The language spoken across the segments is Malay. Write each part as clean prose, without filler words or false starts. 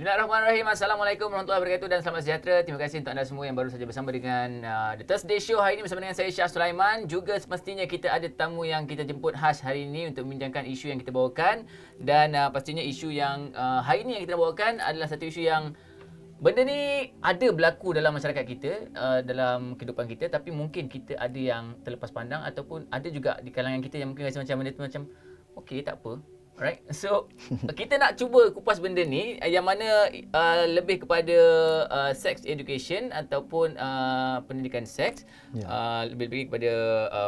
Bismillahirrahmanirrahim. Assalamualaikum warahmatullahi wabarakatuh dan selamat sejahtera. Terima kasih untuk anda semua yang baru saja bersama dengan The Thursday Show hari ini bersama dengan saya Syah Sulaiman. Juga semestinya kita ada tamu yang kita jemput khas hari ini untuk membincangkan isu yang kita bawakan. Dan pastinya isu yang hari ini yang kita bawakan adalah satu isu yang benda ni ada berlaku dalam masyarakat kita, dalam kehidupan kita, tapi mungkin kita ada yang terlepas pandang ataupun ada juga di kalangan kita yang mungkin rasa macam benda tu macam okey, tak apa. Alright, so kita nak cuba kupas benda ni yang mana lebih kepada sex education ataupun pendidikan seks, lebih-lebih kepada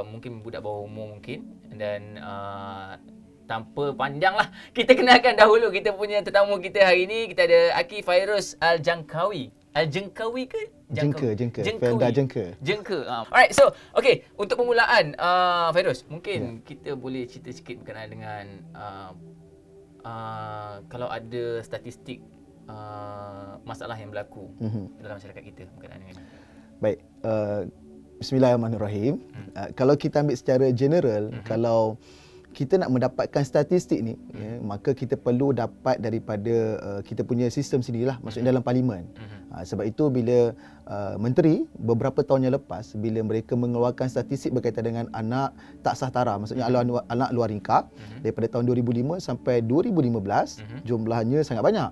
mungkin budak bawah umur mungkin. Dan tanpa panjang lah, kita kenalkan dahulu kita punya tetamu kita hari ini. Kita ada Aki Fairuz Al-Jangkawi. Al-Jengkawi ke? Jengka. Felda Jengka. Alright, so okay, untuk permulaan Fairuz, mungkin kita boleh cerita sikit berkenaan dengan kalau ada statistik masalah yang berlaku dalam masyarakat kita berkenaan dengan ini. Baik, Bismillahirrahmanirrahim. Kalau kita ambil secara general, kalau kita nak mendapatkan statistik ni, maka kita perlu dapat daripada kita punya sistem sendirilah, maksudnya dalam parlimen. Sebab itu bila menteri beberapa tahun yang lepas, bila mereka mengeluarkan statistik berkaitan dengan anak tak sah-tara, maksudnya anak luar nikah, daripada tahun 2005 sampai 2015, jumlahnya sangat banyak.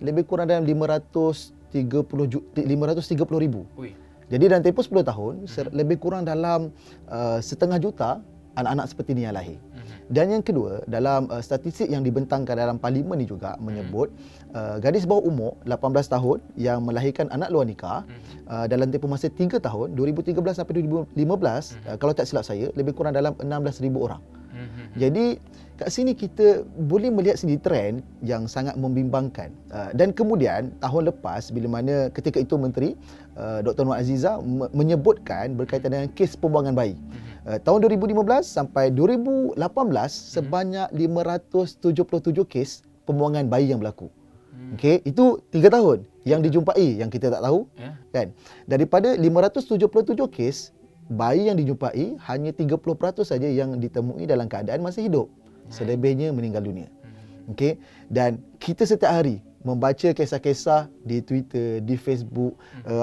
Lebih kurang dalam 530,000. Jadi dalam tempoh 10 tahun, lebih kurang dalam 500,000 anak-anak seperti ini yang lahir. Dan yang kedua, dalam statistik yang dibentangkan dalam parlimen ni juga menyebut gadis bawah umur 18 tahun yang melahirkan anak luar nikah dalam tempoh masa 3 tahun 2013 sampai 2015, kalau tak silap saya, lebih kurang dalam 16,000 orang. Jadi kat sini kita boleh melihat sendiri trend yang sangat membimbangkan. Dan kemudian tahun lepas bila mana ketika itu Menteri Dr. Nur Azizah menyebutkan berkaitan dengan kes pembuangan bayi. Tahun 2015 sampai 2018 sebanyak 577 kes pembuangan bayi yang berlaku. Okey, itu 3 tahun yang dijumpai yang kita tak tahu, kan. Daripada 577 kes bayi yang dijumpai, hanya 30% saja yang ditemui dalam keadaan masih hidup. Selebihnya meninggal dunia. Okey, dan kita setiap hari membaca kisah-kisah di Twitter, di Facebook,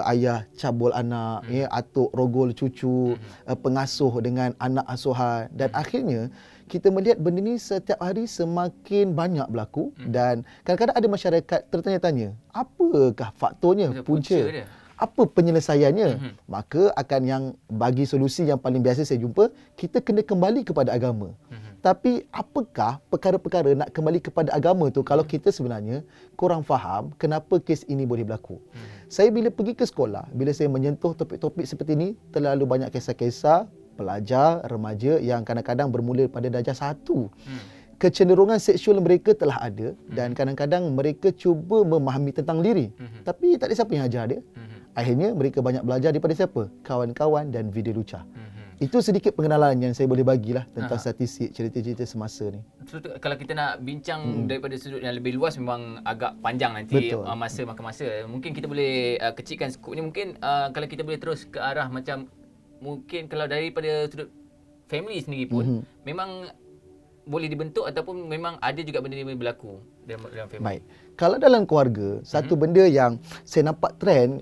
ayah cabul anak, atuk rogol cucu, pengasuh dengan anak asuhan, dan akhirnya kita melihat benda ni setiap hari semakin banyak berlaku. Dan kadang-kadang ada masyarakat tertanya-tanya, apakah faktornya, punca? Apa penyelesaiannya? Maka akan yang bagi solusi yang paling biasa saya jumpa, kita kena kembali kepada agama. Tapi apakah perkara-perkara nak kembali kepada agama tu kalau kita sebenarnya kurang faham kenapa kes ini boleh berlaku? Saya bila pergi ke sekolah, bila saya menyentuh topik-topik seperti ini, terlalu banyak kisah-kisah pelajar, remaja yang kadang-kadang bermula pada darjah 1. Kecenderungan seksual mereka telah ada dan kadang-kadang mereka cuba memahami tentang diri. Tapi tak ada siapa yang ajar dia. Akhirnya mereka banyak belajar daripada siapa? Kawan-kawan dan video lucah. Itu sedikit pengenalan yang saya boleh bagilah tentang statistik, cerita-cerita semasa ni. Kalau kita nak bincang daripada sudut yang lebih luas memang agak panjang nanti. Betul. Masa makan masa. Mungkin kita boleh kecilkan skop ni. Mungkin kalau kita boleh terus ke arah macam, mungkin kalau daripada sudut family sendiri pun memang boleh dibentuk ataupun memang ada juga benda ni boleh berlaku dalam family. Baik. Kalau dalam keluarga, satu benda yang saya nampak trend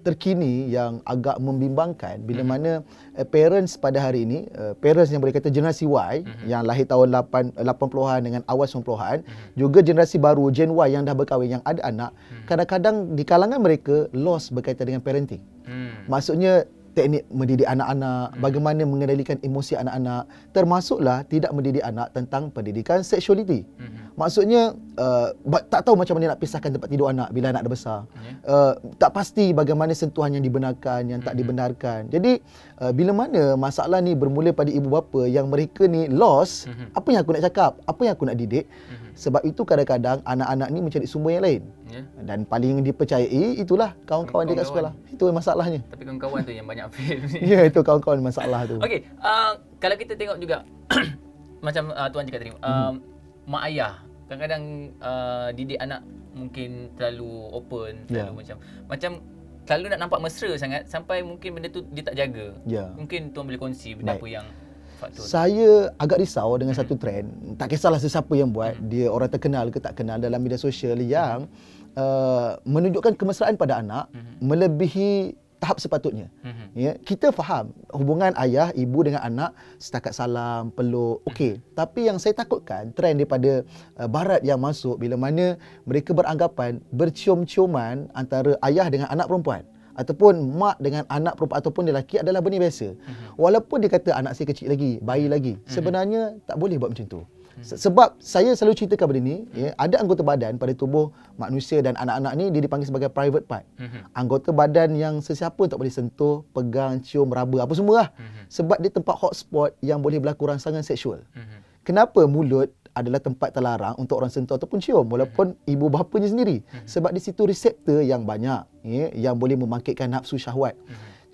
terkini yang agak membimbangkan bila mana parents pada hari ini, parents yang boleh kata generasi Y yang lahir tahun 80-an dengan awal 90-an, juga generasi baru Gen Y yang dah berkahwin yang ada anak, kadang-kadang di kalangan mereka lost berkaitan dengan parenting. Maksudnya teknik mendidik anak-anak, bagaimana mengendalikan emosi anak-anak, termasuklah tidak mendidik anak tentang pendidikan seksualiti. Maksudnya tak tahu macam mana nak pisahkan tempat tidur anak bila anak dah besar. Tak pasti bagaimana sentuhan yang dibenarkan, yang tak dibenarkan. Jadi bila mana masalah ni bermula pada ibu bapa yang mereka ni lost, apa yang aku nak cakap, apa yang aku nak didik. Sebab itu kadang-kadang anak-anak ni mencari sumber yang lain. Dan paling dipercayai itulah kawan-kawan dia kat sekolah. Itu masalahnya. Tapi kawan-kawan tu yang banyak fail ni. Ya, itu kawan-kawan masalah tu. Okey, kalau kita tengok juga macam tuan cakap tadi, mak ayah kadang-kadang didik anak mungkin terlalu open, terlalu macam terlalu nak nampak mesra sangat sampai mungkin benda tu dia tak jaga. Mungkin tuan boleh kongsi benda apa yang faktor. Saya agak risau dengan satu trend, tak kisahlah sesiapa yang buat, dia orang terkenal ke tak kenal dalam media sosial, yang menunjukkan kemesraan pada anak melebihi tahap sepatutnya. Ya, kita faham hubungan ayah, ibu dengan anak setakat salam, peluk, okey. Tapi yang saya takutkan trend daripada barat yang masuk bila mana mereka beranggapan bercium-ciuman antara ayah dengan anak perempuan ataupun mak dengan anak perempuan ataupun lelaki adalah benda biasa. Walaupun dia kata anak saya kecil lagi, bayi lagi, sebenarnya tak boleh buat macam tu. Sebab saya selalu ceritakan benda ni, ya, ada anggota badan pada tubuh manusia dan anak-anak ni dia dipanggil sebagai private part. Anggota badan yang sesiapa tak boleh sentuh, pegang, cium, raba, apa semua lah. Sebab dia tempat hotspot yang boleh berlaku rangsangan seksual. Kenapa mulut adalah tempat terlarang untuk orang sentuh ataupun cium walaupun ibu bapanya sendiri? Sebab di situ reseptor yang banyak, ya, yang boleh membangkitkan nafsu syahwat.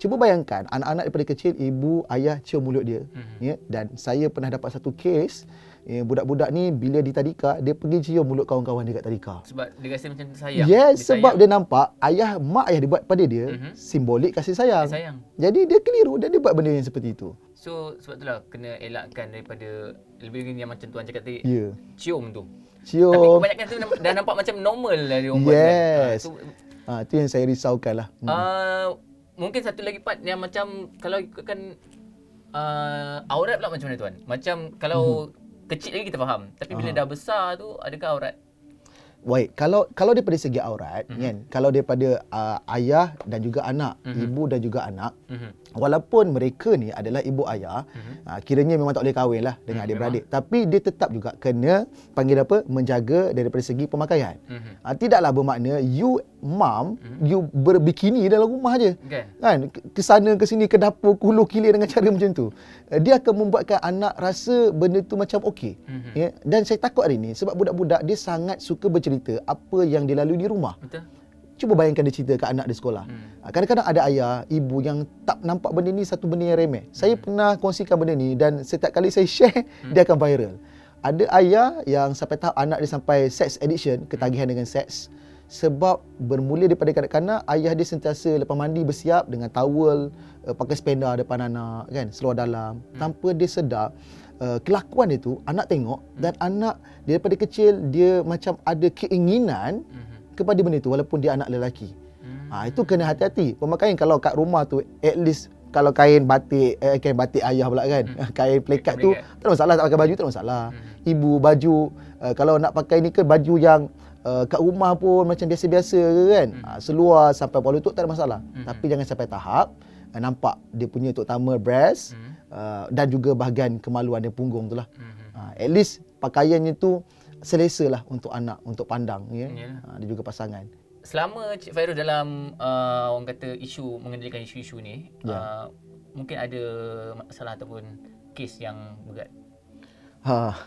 Cuba bayangkan anak-anak daripada kecil ibu ayah cium mulut dia, ya, dan saya pernah dapat satu kes, ya, budak-budak ni bila di tadika dia pergi cium mulut kawan-kawan dia kat tadika. Sebab dia rasa macam sayang. Yes, sebab dia nampak mak ayah dia buat pada dia simbolik kasih sayang. Sayang. Jadi dia keliru dan dia buat benda yang seperti itu. So sebab itulah kena elakkan daripada lebih yang macam tuan cakap tadi. Ya. Cium tu. Cium. Tapi kebanyakan tu dah nampak macam normal lah dia orang buat Yes. kan. Itu yang saya risaukan lah. Mungkin satu lagi part yang macam kalau ikutkan aurat pula macam mana tuan? Macam kalau kecil lagi kita faham, tapi bila dah besar tu adakah aurat? Baik, kalau daripada segi aurat, kan, kalau daripada ayah dan juga anak, ibu dan juga anak, walaupun mereka ni adalah ibu ayah, kiranya memang tak boleh kahwin lah dengan adik-beradik, tapi dia tetap juga kena panggil apa, menjaga daripada segi pemakaian. Tidaklah bermakna you mom, you berbikini dalam rumah je, kan, ke sana ke sini, ke dapur, kuluh kilir dengan cara macam tu. Dia akan membuatkan anak rasa benda tu macam okey. Ya? Dan saya takut hari ni sebab budak-budak dia sangat suka bercerita apa yang dilalui di rumah. Betul. Cuba bayangkan dia cerita kat anak di sekolah. Kadang-kadang ada ayah, ibu yang tak nampak benda ni satu benda yang remeh. Saya pernah kongsikan benda ni dan setiap kali saya share, dia akan viral. Ada ayah yang sampai tahap anak dia sampai sex addiction, ketagihan dengan seks. Sebab bermula daripada kanak-kanak, ayah dia sentiasa lepas mandi bersiap dengan towel, pakai spender depan anak, kan, seluar dalam. Tanpa dia sedar, kelakuan dia tu anak tengok dan anak dia daripada kecil dia macam ada keinginan kepada benda tu walaupun dia anak lelaki. Itu kena hati-hati. Pemakaian kalau kat rumah tu at least kalau kain batik ayah pula kan, kain plekat tu tak ada masalah, tak pakai baju tak ada masalah. Ibu baju kalau nak pakai ni ke baju yang kat rumah pun macam biasa-biasa ke kan, seluar sampai bawah lutut tak ada masalah. Tapi jangan sampai tahap nampak dia punya terutama breast dan juga bahagian kemaluan dia punggung tu lah. At least pakaiannya tu selesa lah untuk anak, untuk pandang, ya. Dia juga pasangan. Selama Cik Fairuz dalam orang kata isu, mengendalikan isu-isu ni, mungkin ada masalah ataupun kes yang berat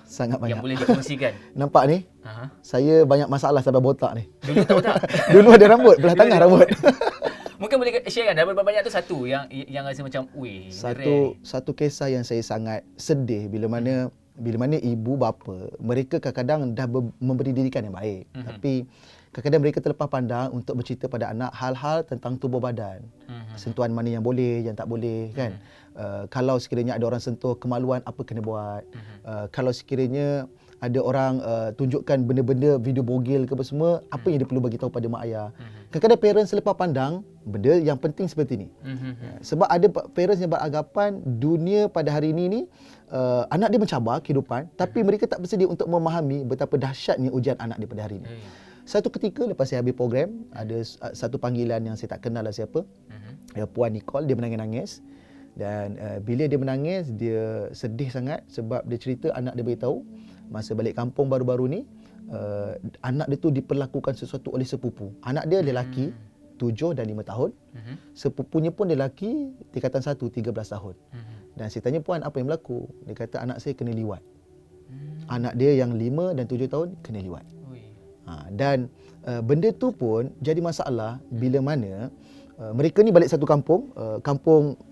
Sangat banyak. yang boleh dikongsikan. Nampak ni? Saya banyak masalah sampai botak ni. Dulu tak botak. Dulu ada rambut, belah tengah rambut. Mungkin boleh share kan, dalam banyak tu satu yang rasa macam satu kisah yang saya sangat sedih bila mana ibu bapa mereka kadang-kadang dah memberi didikan yang baik, tapi kadang-kadang mereka terlepas pandang untuk bercerita pada anak hal-hal tentang tubuh badan. Sentuhan mana yang boleh, yang tak boleh, kan. Kalau sekiranya ada orang sentuh kemaluan, apa kena buat. Kalau sekiranya ada orang tunjukkan benda-benda video bogil ke apa semua, apa yang dia perlu bagi tahu pada mak ayah. Kadang-kadang parents selepas pandang benda yang penting seperti ni. Sebab ada parents yang beranggapan dunia pada hari ini ni anak dia mencabar kehidupan, tapi mereka tak bersedia untuk memahami betapa dahsyatnya ujian anak dia pada hari ini. Satu ketika lepas saya habis program, ada satu panggilan yang saya tak kenal lah siapa. Puan Nicole, dia menangis-nangis. Dan bila dia menangis, dia sedih sangat sebab dia cerita anak dia beritahu masa balik kampung baru-baru ni, anak dia tu diperlakukan sesuatu oleh sepupu. Anak dia lelaki 7 dan 5 tahun. Sepupunya pun lelaki tingkatan 1, 13 tahun. Dan saya tanya, puan, apa yang berlaku? Dia kata anak saya kena liwat. Anak dia yang 5 dan 7 tahun kena liwat. Dan benda tu pun jadi masalah bila mana mereka ni balik satu kampung,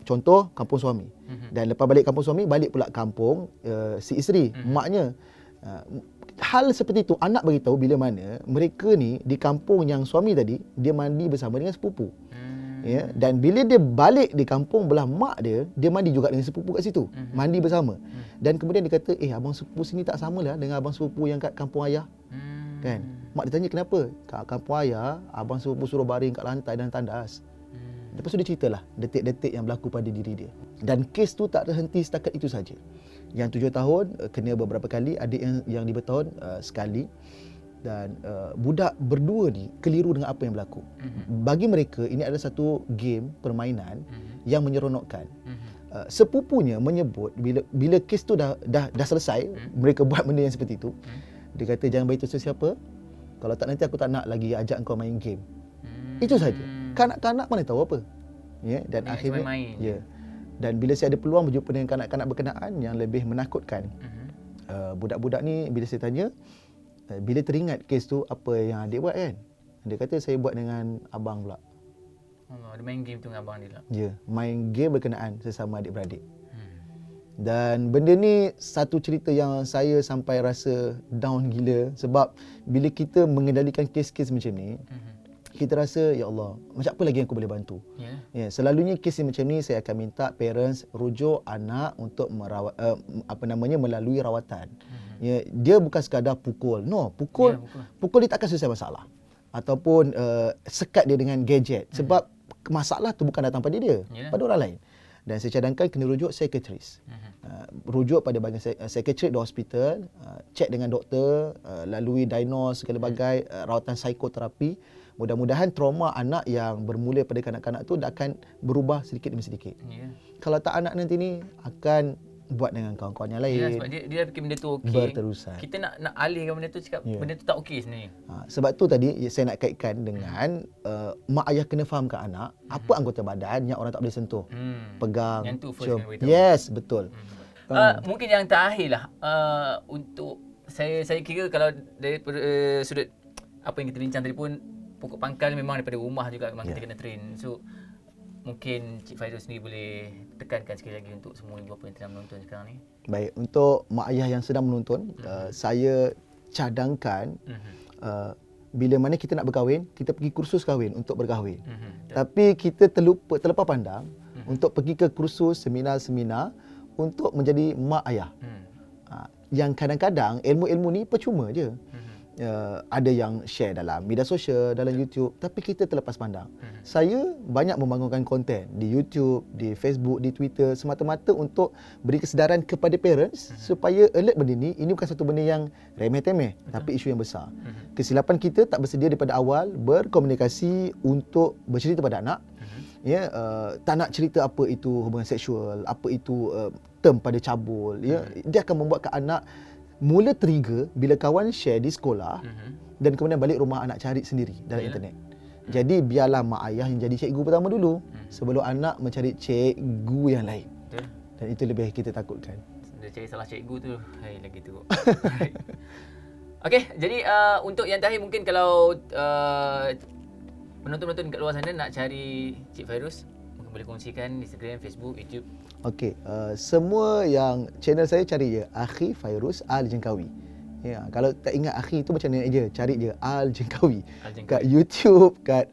contoh kampung suami. Dan lepas balik kampung suami, balik pula kampung si isteri, maknya. Hal seperti itu anak beritahu bila mana mereka ni di kampung yang suami tadi dia mandi bersama dengan sepupu. Ya, dan bila dia balik di kampung belah mak dia mandi juga dengan sepupu kat situ, mandi bersama. Dan kemudian dia kata, abang sepupu sini tak samalah dengan abang sepupu yang kat kampung ayah. Kan? Mak dia tanya kenapa? Kat kampung ayah, abang suruh baring kat lantai dan tandas. Lepas tu dia ceritalah detik-detik yang berlaku pada diri dia. Dan kes tu tak terhenti setakat itu saja. Yang 7 tahun kena beberapa kali, adik yang 5 tahun sekali. Dan budak berdua ni keliru dengan apa yang berlaku. Bagi mereka ini adalah satu game permainan yang menyeronokkan. Sepupunya menyebut bila kes tu dah selesai, mereka buat benda yang seperti itu. Dia kata jangan beritahu sesiapa. Kalau tak nanti aku tak nak lagi ajak kau main game. Itu saja. Kanak-kanak mana tahu apa. Ya, dan Dia akhirnya cuma main. ya. Dan bila saya ada peluang berjumpa dengan kanak-kanak berkenaan yang lebih menakutkan. Budak-budak ni bila saya tanya, bila teringat kes tu apa yang adik buat kan? Dia kata saya buat dengan abang pula. Oh, dia main game tu dengan abang dia lah. Ya, main game berkenaan sesama adik-beradik. Dan benda ni satu cerita yang saya sampai rasa down gila sebab bila kita mengendalikan kes-kes macam ni, kita rasa ya Allah, macam apa lagi yang aku boleh bantu? Ya, selalunya kes yang macam ni saya akan minta parents rujuk anak untuk merawat melalui rawatan. Ya, dia bukan sekadar pukul. No, pukul dia takkan selesai masalah. Ataupun sekat dia dengan gadget sebab masalah tu bukan datang pada dia, pada orang lain. Dan saya cadangkan kena rujuk psychiatrist. Rujuk pada bahagian psychiatrist di hospital, cek dengan doktor, lalui diagnose segala bagai, rawatan psikoterapi. Mudah-mudahan trauma anak yang bermula pada kanak-kanak tu dah akan berubah sedikit demi sedikit. Kalau tak, anak nanti ni akan buat dengan kawan-kawan yang lain. Sebab dia dah fikir benda tu okey. Berterusan. Kita nak alihkan benda tu, cakap benda tu tak okey sebenarnya. Sebab tu tadi saya nak kaitkan dengan mak ayah kena fahamkan anak apa anggota badan yang orang tak boleh sentuh. Pegang. Yang tu first kena beritahu. Yes, betul. Mungkin yang terakhir lah untuk saya kira kalau dari sudut apa yang kita bincang tadi pun, pokok pangkal memang daripada rumah juga memang kita kena train. So mungkin Cik Fairuz sendiri boleh tekankan sekali lagi untuk semua ibu bapa yang sedang menonton sekarang ni. Baik, untuk mak ayah yang sedang menonton, saya cadangkan bila mana kita nak berkahwin, kita pergi kursus kahwin untuk berkahwin. Tapi kita terlepas pandang untuk pergi ke kursus seminar-seminar untuk menjadi mak ayah. Yang kadang-kadang ilmu-ilmu ni percuma je. Ada yang share dalam media sosial, dalam YouTube, tapi kita terlepas pandang. Saya banyak membangunkan konten di YouTube, di Facebook, di Twitter semata-mata untuk beri kesedaran kepada parents supaya alert benda ni. Ini bukan satu benda yang remeh-temeh, tapi isu yang besar. Kesilapan kita tak bersedia daripada awal berkomunikasi untuk bercerita pada anak. Ya, tak nak cerita apa itu hubungan seksual, apa itu term pada cabul. Ya, dia akan membuatkan anak mula trigger bila kawan share di sekolah dan kemudian balik rumah anak cari sendiri dalam internet. Jadi biarlah mak ayah yang jadi cikgu pertama dulu sebelum anak mencari cikgu yang lain. Dan itu lebih kita takutkan. Dia cari salah cikgu tu, hai lagi teruk. Okey, jadi untuk yang terakhir mungkin kalau penonton-penonton kat luar sana nak cari Cik Fairuz, mungkin boleh kongsikan Instagram, Facebook, YouTube. Okey, semua yang channel saya cari je Akhi Fairuz Al-Jengkawi. Ya, kalau tak ingat Akhi tu macam ni je, cari je Al-Jengkawi. Kat YouTube, kat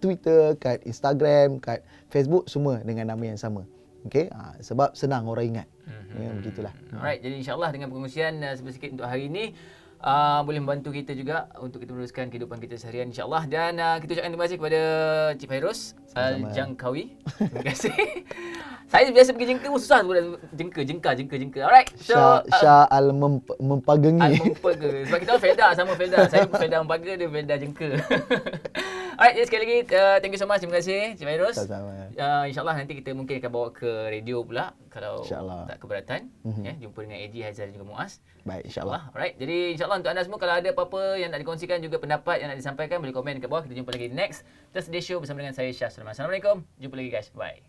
Twitter, kat Instagram, kat Facebook, semua dengan nama yang sama. Okey, sebab senang orang ingat. Ya, begitulah. Alright, jadi insya-Allah dengan perkongsian sedikit untuk hari ini boleh membantu kita juga untuk kita meneruskan kehidupan kita seharian, insya-Allah. Dan kita ucapkan terima kasih kepada Cik Fairuz Al-Jengkawi. Terima kasih. Saya biasa pergi jengka pun susah buat jengka. Alright. So Syah Al-Mempagengi. Al-Mempaga. Sebab kita orang Felda, sama Felda. Saya pun Felda Mempaga, dia Felda jengka. Alright, jadi sekali lagi thank you so much. Terima kasih Cik Fairuz. Sama-sama. InsyaAllah nanti kita mungkin akan bawa ke radio pula kalau tak keberatan. Jumpa dengan AG, Haizal dan juga Muaz. Baik, insyaAllah. Alright, jadi insyaAllah untuk anda semua kalau ada apa-apa yang nak dikongsikan, juga pendapat yang nak disampaikan, boleh komen kat bawah. Kita jumpa lagi next Thursday Show bersama dengan saya Syah Sulaiman. Assalamualaikum. Jumpa lagi guys. Bye.